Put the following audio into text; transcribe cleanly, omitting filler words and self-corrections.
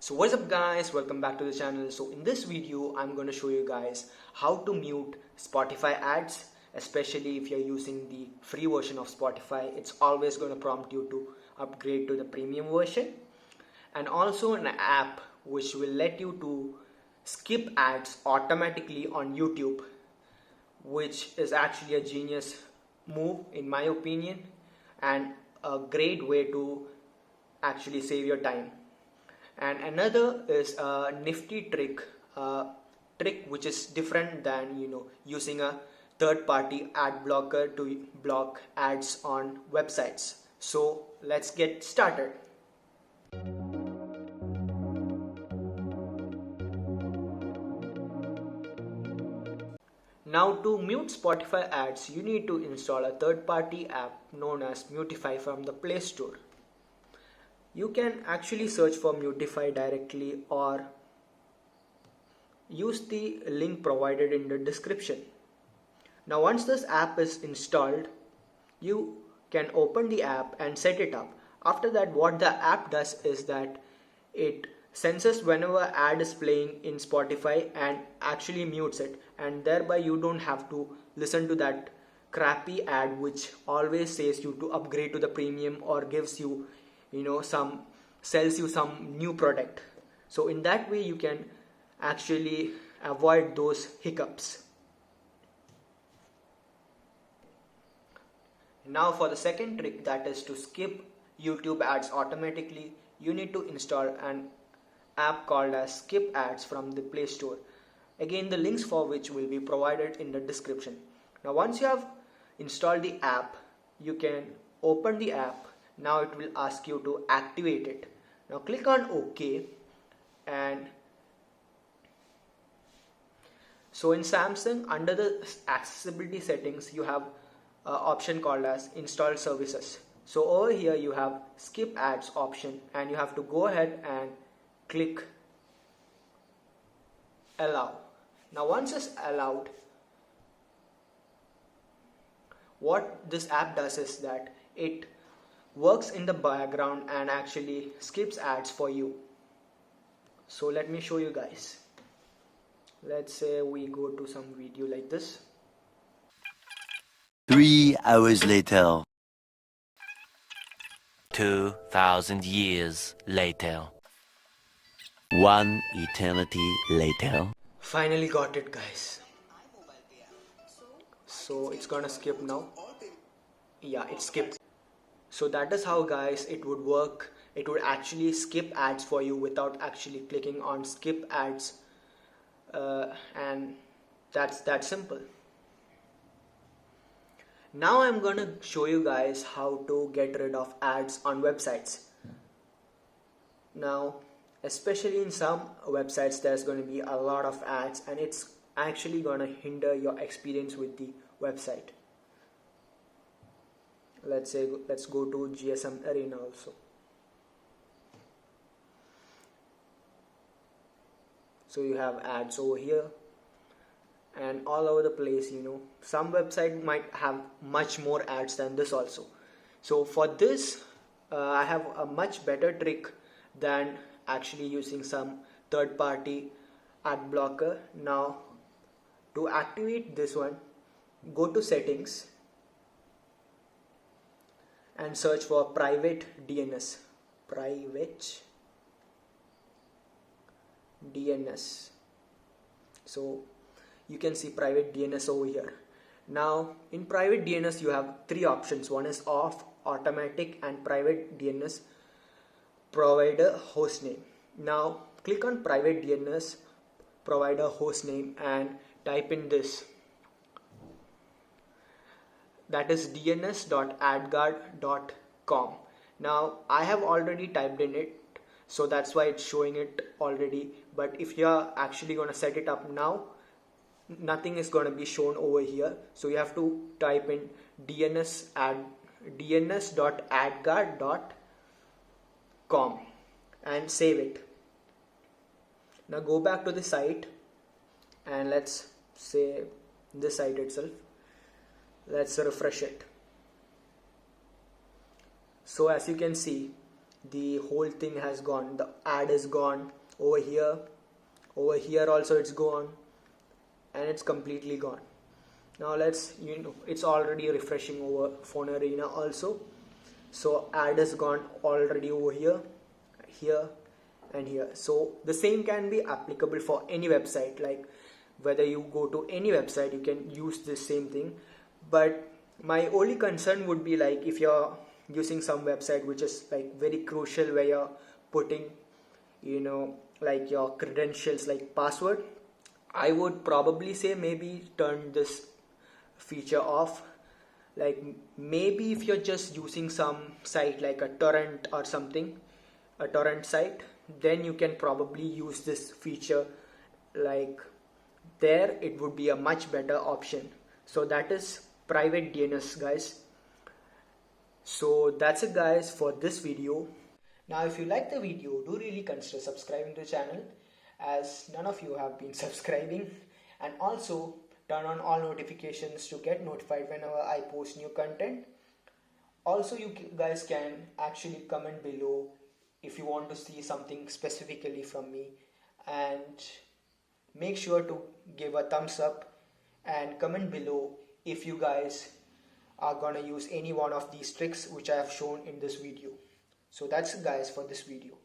So what's up guys, welcome back to the channel. So in this video I'm going to show you guys how to mute Spotify ads, especially if you're using the free version of Spotify. It's always going to prompt you to upgrade to the premium version, and also an app which will let you to skip ads automatically on YouTube, which is actually a genius move in my opinion and a great way to actually save your time. And another is a nifty trick which is different than using a third-party ad blocker to block ads on websites. So let's get started. Now to mute Spotify ads, you need to install a third-party app known as Mutify from the Play Store. You can actually search for Mutify directly or use the link provided in the description. Now once this app is installed, you can open the app and set it up. After that, what the app does is that it senses whenever ad is playing in Spotify and actually mutes it, and thereby you don't have to listen to that crappy ad which always says you to upgrade to the premium or gives you sells you some new product. So in that way you can actually avoid those hiccups. Now for the second trick, that is to skip YouTube ads automatically, you need to install an app called as Skip Ads from the Play Store. Again, the links for which will be provided in the description. Now once you have installed the app, you can open the app. Now it will ask you to activate it. Now click on OK, and so in Samsung, under the accessibility settings, you have an option called as install services. So over here you have skip ads option, and you have to go ahead and click allow. Now once it's allowed, what this app does is that it works in the background and actually skips ads for you. So let me show you guys. Let's say we go to some video like this. 3 hours later. 2,000 years later. 1 eternity later. Finally got it, guys. So it's gonna skip now. Yeah, it skipped. So that is how, guys, it would work. It would actually skip ads for you without actually clicking on skip ads, and that's that simple. Now I'm gonna show you guys how to get rid of ads on websites. Now, especially in some websites, there's going to be a lot of ads, and it's actually gonna hinder your experience with the website. Let's go to GSM Arena also. So you have ads over here and all over the place. Some website might have much more ads than this also. So for this, I have a much better trick than actually using some third-party ad blocker. Now to activate this one, go to settings and search for private DNS. Private DNS. So you can see private DNS over here. Now in private DNS you have three options. One is off, automatic, and private DNS provider hostname. Now click on private DNS provider hostname and type in this. That is dns.adguard.com. Now I have already typed in it, so that's why it's showing it already. But if you're actually going to set it up now, nothing is going to be shown over here. So you have to type in dns.adguard.com and save it. Now go back to the site, and let's say this site itself. Let's refresh it. So as you can see, the whole thing has gone. The ad is gone. Over here also it's gone, and it's completely gone. Now let's, it's already refreshing over Phone Arena also. So ad is gone already over here and here. So the same can be applicable for any website. Like whether you go to any website, you can use this same thing. But my only concern would be like if you're using some website which is like very crucial, where you're putting like your credentials, like password, I would probably say maybe turn this feature off. Like maybe if you're just using some site like a torrent or something, a torrent site, then you can probably use this feature. Like there it would be a much better option. So that is private DNS, guys. So that's it, guys, for this video. Now if you like the video, do really consider subscribing to the channel, as none of you have been subscribing, and also turn on all notifications to get notified whenever I post new content. Also, you guys can actually comment below if you want to see something specifically from me, and make sure to give a thumbs up and comment below if you guys are gonna use any one of these tricks which I have shown in this video. So that's it, guys, for this video.